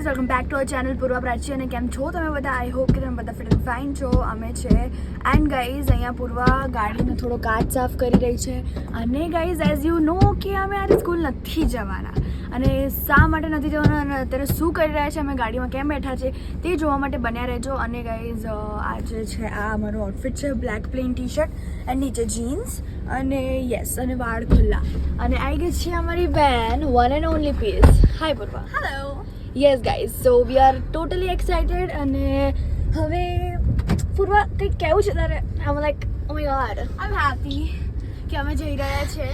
Guys welcome back to our channel Purva Prachi અને કેમ છો તમે બધા? આઈ હોપ કે તમે બધા ફિટ એન્ડ ફાઇન છો. અમે છે એન્ડ ગાઈઝ અહીંયા પૂર્વા ગાડીનો થોડો કાચ સાફ કરી રહી છે. અને ગાઈઝ એઝ યુ નો કે અમે આજે સ્કૂલ નથી જવાના અને શા માટે નથી જવાના અને અત્યારે શું કરી રહ્યા છે, અમે ગાડીમાં કેમ બેઠા છે તે જોવા માટે બન્યા રહેજો. અને ગાઈઝ આજે છે આ અમારું આઉટફિટ છે, black plain T shirt and નીચે જીન્સ અને યસ અને વાળ ખુલ્લા અને આવી ગઈ છે અમારી બેન one and only piece. Hi Purva. Hello. Yes guys, so we are totally excited. અને હવે પૂર્વા કંઈક કહેવું છે તારે? આમ like oh my god, I'm happy કે અમે જઈ રહ્યા છે.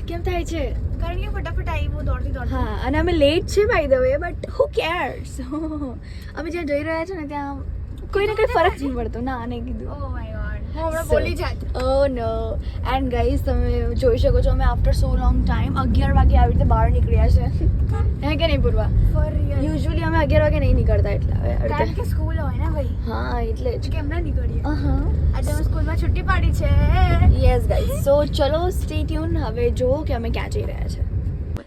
કેમ થાય છે? કારણ કે ફટાફટ આવી બહુ દોડતી હા, અને અમે લેટ છે by the way, but who cares. અમે જ્યાં જઈ રહ્યા છે ને ત્યાં કોઈને કંઈ ફરક નહીં પડતો. ના નહીં કીધું. ઓ માય ગોડ, હું હમણાં બોલી જાત. Oh no. એન્ડ ગાઈઝ તમે જોઈ શકો છો અમે આફ્ટર સો લોંગ ટાઈમ 11 વાગે આવી રીતે બહાર નીકળ્યા છે. હે કે નહીં પૂર્વા? Four real. યુઝ્યુઅલી અમે 11 વાગે નહીં નીકળતા એટલે હવે કારણ કે સ્કૂલ હોય ને ભાઈ, હા એટલે જ. કેમ ના નીકળીએ. હા, આજે અમે સ્કૂલમાં છુટ્ટી પાડી છે. યસ ગાઈઝ, સો ચલો સ્ટે ટ્યુન. હવે જો કે અમે ક્યાં જઈ રહ્યા છે.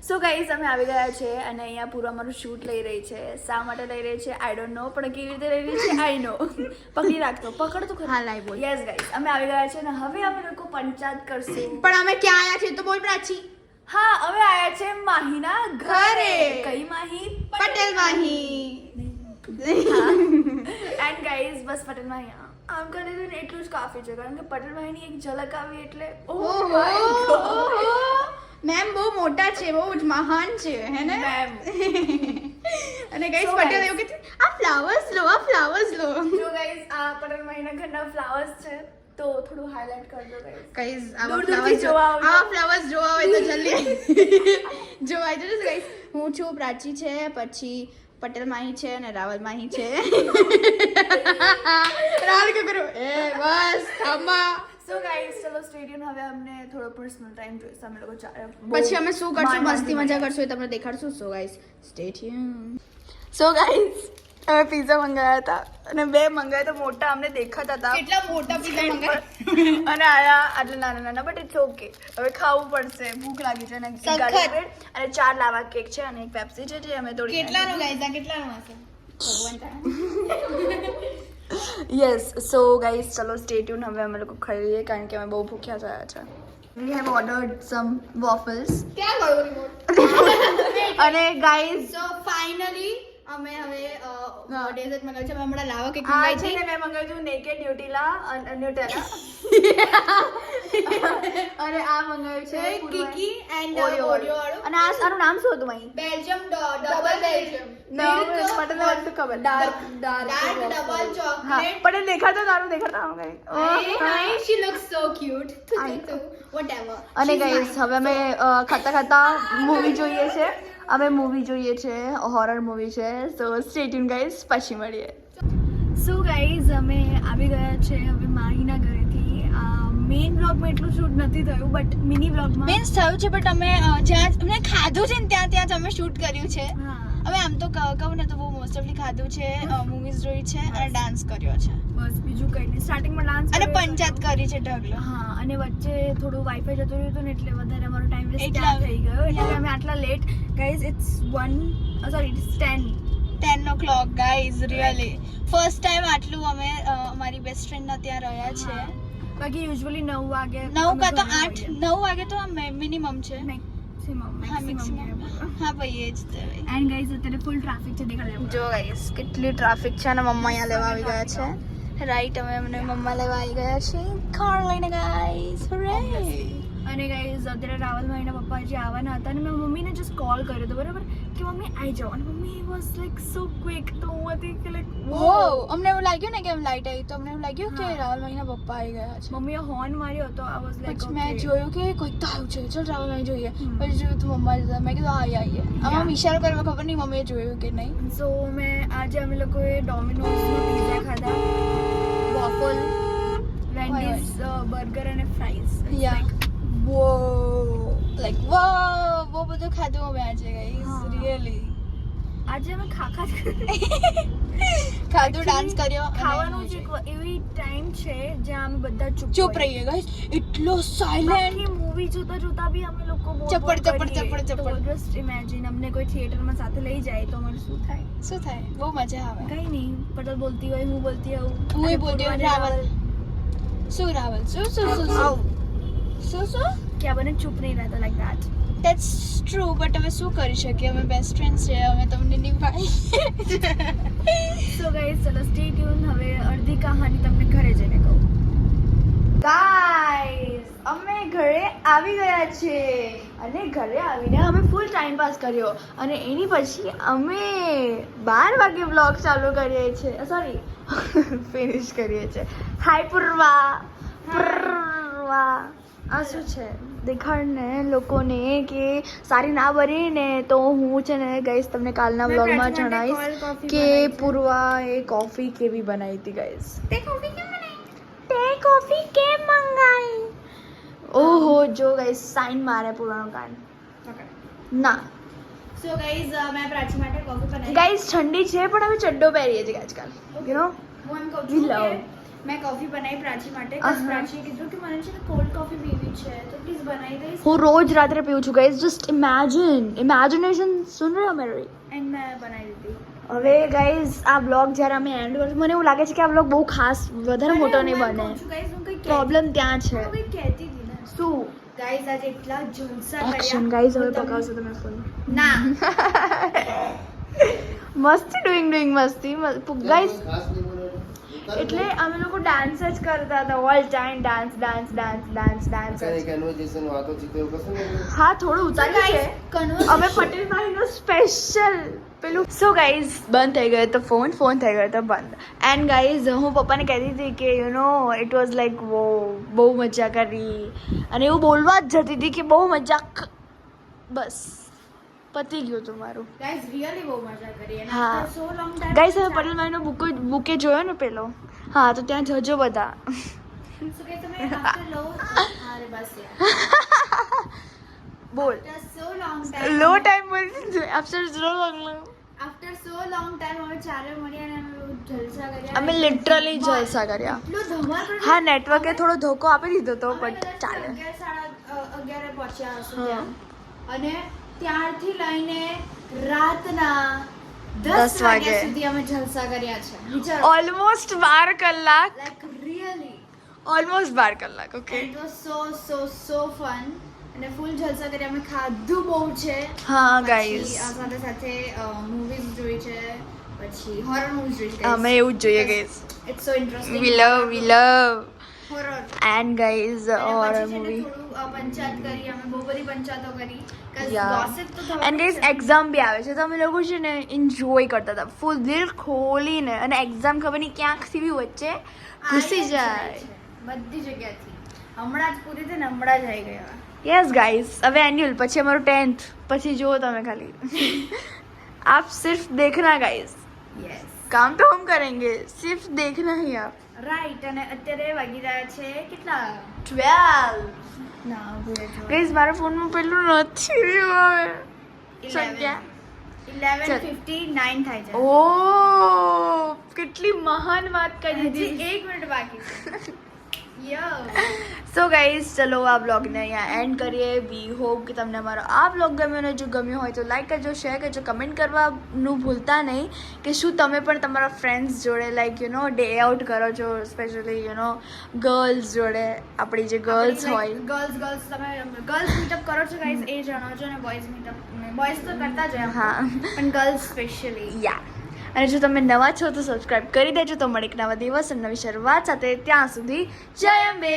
સો ગાઈઝ અમે આવી ગયા છે અને અહીંયા પૂરા અમારું શૂટ લઈ રહી છે. શા માટે લઈ રહી છે આઈ ડોન્ટ નો, પણ કેવી રીતે લઈ રહી છે આઈ નો. પકડી રાખતો, પકડ તો ખરી. હા, લાઈ બોલ. યસ ગાઈઝ અમે આવી ગયા છે અને હવે અમે લોકો પંચાયત કરશું. પણ અમે ક્યાં આવ્યા છે તો બોલ પ્રાચી. હા, અમે આવ્યા છે માહીના ઘરે. કઈ માહી? પટેલ માહી. એન્ડ ગાઈઝ બસ પટેલ માહી આમ કરી દે ને એટલું જ કાફી છે, કારણ કે પટેલ માહીની એક ઝલક આવી એટલે ઓહો, મેમ બહુ મોટા છે, બહુ જ મહાન છે, હે ને મેમ. અને ગાઈસ So પટેલ guys. એવું કે આ ફ્લાવર્સ લો, આ ફ્લાવર્સ લો. જો ગાઈઝ આ પટેલ માહીના ઘરના ફ્લાવર્સ છે તો થોડું હાઇલાઇટ કરજો ગાઈઝ. ગાઈસ દૂર દૂરથી જોવા આવજો. આવા ફ્લાવર્સ જોવા હોય તો જલ્દી જોવા આવજો ગાઈસ. હું છું પ્રાચી છે, પછી પટેલ માહી છે અને રાવલ માહી છે. રાવલ કે કરો એ બસ થાંભા. સો ગાઈઝ ચલો સ્ટે ટ્યુન. હવે અમને થોડો પર્સનલ ટાઈમ જોઈશે. અમે લોકો પછી અમે શું કરશું, મસ્તી મજા કરશું એ તમને દેખાડશું. So guys stay tune. So guys અમે પિઝા મંગાવ્યા હતા અને બે મંગાવ્યા તો મોટા અમને દેખાતા હતા કેટલા મોટા પીઝા મંગાવ્યા અને આયા આટલા નાના નાના, બટ ઇટ્સ ઓકે. હવે ખાવું પડશે, ભૂખ લાગી છે. અને એક સખત. ગાર્લિક બ્રેડ અને 4 લાવા કેક છે અને એક પેપ્સી છે જે અમે તોડી કેટલાનું ગાઈસ, આ કેટલાનું હશે ભગવાન જાણે. યસ, સો ગાઈઝ ચલો સ્ટે ટ્યુન. હવે અમે લોકો ખાઈ લઈએ કારણ કે અમે બહુ ભૂખ્યા થયા છે. We have ordered some waffles ક્યાં ગયો રિમોટ? અને ગાઈઝ સો ફાઇનલી અમે હવે ડેઝર્ટ મંગાવ્યું છે. અમે હમણાં લાવા કેક આ મંગાવી છે છે. ને મેં મંગાવ્યું હતું નેકેડ ન્યુટેલા ન્યુટેલા અને આ મંગાવ્યું છે કીકી એન્ડ ઓરિયો ઓરિયો વાળું. અને આ આનું નામ શું હતું ભાઈ? બેલ્જિયમ ડબલ બેલ્જિયમ પટેલ વાળું ખબર ડાર્ક ડાર્ક ડબલ હા ચોકલેટ. પટેલ દેખાતો તારું દેખાતા આમ કઈ. Hi, she looks so cute. Whatever. અને ગાઈસ હવે અમે ખાતા ખાતા મૂવી જોઈએ છે. અમે મૂવી જોઈએ છે, હોરર મૂવી છે. સો સ્ટે ટ્યુન ગાઈસ, પછી મળીએ. સો ગાઈઝ અમે આવી ગયા છે હવે માહીના ઘરેથી. મેઇન બ્લોગમાં એટલું શૂટ નથી થયું, બટ મિની બ્લોગમાં મીન્સ થયું છે, બટ અમે જ્યાં અમને ખાધું છે ને ત્યાં જ અમે શૂટ કર્યું છે. હા અમે આમ તો કહું ને તો બહુ મોસ્ટ ઓફલી ખાધું છે, મૂવીઝ જોઈ છે અને ડાન્સ કર્યો છે બસ બીજું કંઈ નહીં. સ્ટાર્ટિંગમાં ડાન્સ અને પંચાયત કરી છે ઢગલો. હા, અને વચ્ચે થોડું વાઈફાઈ જતું રહ્યું હતું ને એટલે વધારે અમારો ટાઈમ વેસ્ટ એટલે ત્યાં થઈ ગયો. એટલે અમે આટલા late guys. It's 10 o'clock guys, really first time આટલું અમે અમારી બેસ્ટ ફ્રેન્ડ ના ત્યાં રહ્યા છે. બાકી યુઝ્યુઅલી 9 વાગે 9 કા તો 8 9 વાગે તો મિનિમમ છે. મેક્સિમમ હા ભાઈ, એ જ તે ભાઈ. એન્ડ ગાઈઝ અત્યારે ફૂલ ટ્રાફિક છે, દેખાડે. જો ગાઈસ કેટલી ટ્રાફિક છે અને મમ્મા અહીંયા લેવા આવી ગયા છે. રાઈટ, અમે અમને મમ્મા લેવા આવી ગયા છે કાર લઈને ગાઈસ. અને ગાઈઝ અત્યારે રાવલ ભાઈના પપ્પા જે આવવાના હતા અને મેં મમ્મીને જસ્ટ કોલ કર્યો હતો, બરાબર, કે મમ્મી આવી જાઓ. અને mummy was like so quick. તો હું હતી કે લાઈક વો અમને એવું લાગ્યું ને કે એમ લાઈટ આવી તો અમને એવું લાગ્યું કે રાવલ ભાઈના પપ્પા આવી ગયા છે. મમ્મીએ હોર્ન માર્યો હતો. આ વોઝ લાઈક પછી મેં જોયું કે કોઈ તો આવ્યું છે, ચાલ રાવલ ભાઈ જોઈએ. પછી જોયું તો મમ્મા જ હતા. મેં કીધું આવીએ. આમાં ઇશારો કરવા ખબર નહીં મમ્મીએ જોયું કે નહીં. સો મેં આજે અમે લોકોએ ડોમિનોઝનો પિઝા ખાધા, વોફલ, વેન્ડીઝ બર્ગર અને ફ્રાઈઝ. યા બહુ બધું ખાધું અમે આજે ગાઈસ, હા. રિયલી. આજે અમે ખાખા જ ખાધું, ડાન્સ કર્યો. ખાવાનું જ એક એવી ટાઈમ છે જ્યાં અમે બધા ચૂપ રહીએ ગાઈસ. એટલો સાયલેન્ટ. મૂવી જોતા જોતા બી અમે લોકો ચપડ. જસ્ટ ઇમેજિન અમને કોઈ થિયેટરમાં સાથે લઈ જાય તો અમારું શું થાય? શું થાય? બહુ મજા આવે. કઈ નહીં, પટેલ બોલતી હોય, હું બોલતી હોઉં, હું એ બોલતી હોઉં, રાવલ. શું રાવલ? શું? કે બને ચૂપ નહીં રહેતા like that. That's true, but હવે શું કરી શકીએ? અમે બેસ્ટ ફ્રેન્ડ્સ છે, અમે તમને નિભાઈ. સો ગાઈઝ ચલો સ્ટે ટ્યુન. હવે અડધી કહાની તમને ઘરે જઈને કહું. ગાઈઝ અમે ઘરે આવી ગયા છે અને ઘરે આવીને અમે ફૂલ ટાઈમ પાસ કર્યો અને એની પછી અમે 12 વાગે વ્લોગ ચાલુ કરીએ છીએ, સોરી ફિનિશ કરીએ છીએ. હાય પૂર્વા. આ શું છે? દેખાડ ને લોકોને કે સારી ના બની ને તો હું છે ને ગાઈઝ તમને કાલના વ્લોગમાં જણાવીશ કે પૂર્વા એ કોફી કેવી બનાવી હતી ગાઈઝ. તે કોફી કેમ મંગાઈ? ઓહો જો ગાઈઝ સાઈન મારે પૂર્વાનો કાન ના. સો ગાઈઝ મેં પ્રાચી માટે કોફી બનાવી. ગાઈઝ ઠંડી છે પણ અમે ચડ્ડો પહેરીએ છીએ આજકાલ, યુ નો. હું એમ કહું We છું love. કે મેં કોફી બનાવી પ્રાચી માટે. Uh-huh. પ્રાચીએ કીધું કે મને છે ને કોલ્ડ કોફી પીવી છે તો પ્લીઝ બનાવી દઈશ. હું રોજ રાત્રે પીઉં છું ગાઈઝ. જસ્ટ ઇમેજિનેશન સુન રહે મેરી. એન્ડ મેં બનાવી દીધી. હવે ગાઈઝ આ બ્લોગ જ્યારે અમે એન્ડ કરીશું, મને એવું લાગે છે કે આ બ્લોગ બહુ ખાસ વધારે મોટો નહીં બને. પ્રોબ્લેમ ત્યાં છે. હું કંઈક કહેતી હતી ને. શું? ગાઈઝ આજે એટલા જલસા એક્શન ગાઈઝ હવે પકાવશો તમે ફોન. ના મસ્તી ડુઈંગ મસ્તી ગાઈઝ. એટલે અમે લોકો ડાન્સ જ કરતા હતા ઓલ ટાઈમ. ડાન્સ. હા થોડું ઉતાર્યું છે અમે પટેલભાઈ નો સ્પેશિયલ પેલું. સો ગાઈઝ બંધ થઈ ગયો તો ફોન થઈ ગયો તો બંધ. એન્ડ ગાઈઝ હું પપ્પાને કહેતી હતી કે you know it was like બહુ મજા કરી અને એવું બોલવા જ જતી હતી કે બહુ મજા બસ પતી ગયું હતું મારું. ગાઈઝ રિયલી બહુ મજા કરી. અને હા. after so long time guys હવે પટેલભાઈનો બુકે જોયો ને પેલો, હા તો ત્યાં જજો બધા. So guys, તમે after અરે બસ યાર. બોલ. After so long time. લો ટાઈમ બોલ. આફ્ટર સો long After so long time અમે ચારે મળ્યા અને અમે જલસા કર્યા. અમે લિટરલી જલસા કર્યા. એટલો ધમાલ કર્યો. હા નેટવર્કે થોડો ધોકો આપી દીધો તો અમે બટ કદાચ ચાલે. 11 પહોંચ્યા હશું હા. ત્યાં. અને ત્યારથી લઈને રાતના 10 10 વાગે વાગ્યા સુધી અમે જલસા કર્યા છે. વિચારો. ઓલમોસ્ટ 12 કલાક. Like really. ઓલમોસ્ટ 12 કલાક. Okay. It was so fun. અને ફૂલ જલસા કરી. અમે ખાધું બહુ છે. હા પછી ગાઈઝ આ સાથે મૂવીઝ જોઈ છે. પછી હોરર મૂવીઝ જોઈ છે. અમે એવું જ જોઈએ guys. It's so interesting. We love horror. And guys horror પછી છે ને મૂવી. થોડું પંચાયત કરી. અમે બહુ બધી પંચાયતો કરી. Yeah. ગોસિપ તો થવાનું એન્ડ ગાઈઝ છે. એક્ઝામ બી આવે છે તો અમે લોકો છે ને એન્જોય કરતા હતા ફૂલ દિલ ખોલીને. અને એક્ઝામ ખબર નહીં ક્યાંકથી બી વચ્ચે ઘૂસી આવી જ જાય. છે. બધી જગ્યાથી. હમણાં જ પૂરી થઈને હમણાં જ આવી ગયા. યસ ગાઈઝ હવે એન્યુઅલ પછી અમારું 10th પછી જુઓ તમે ખાલી. आप सिर्फ देखना गाइस, યસ काम तो हम करेंगे, सिर्फ देखना ही आप. રાઈટ. અને અત્યારે વાગી રહ્યા છે કેટલા? 12 ના ભૂલે તો ગાઈસ મારા ફોનમાં પેલું નથી રહ્યું હવે. 11. સંખ્યા 11:59 થાય છે. ઓ કેટલી મહાન વાત કરી હજી દીધી. 1 મિનિટ બાકી છે. યો સો ગાઈઝ ચલો આ બ્લોગને અહીંયા એન્ડ કરીએ. વી હોપ કે તમને અમારો આ બ્લોગ ગમ્યો અને જો ગમ્યો હોય તો લાઈક કરજો, શેર કરજો, કમેન્ટ કરવાનું ભૂલતા નહીં કે શું તમે પણ તમારા ફ્રેન્ડ્સ જોડે like you know day out કરો છો, સ્પેશિયલી યુ નો ગર્લ્સ જોડે. આપણી જે ગર્લ્સ હોય ગર્લ્સ તમે ગર્લ્સ મીટઅપ કરો છો ગાઈઝ એ જણાવજો. અને બોયઝ મીટઅપ બોયઝ તો કરતા જ હોય હા. પણ ગર્લ્સ સ્પેશિયલી. યા. અને જો તમે નવા છો તો સબસ્ક્રાઇબ કરી દેજો. તો મળે એક નવા દિવસ અને નવી શરૂઆત સાથે. ત્યાં સુધી જય અંબે.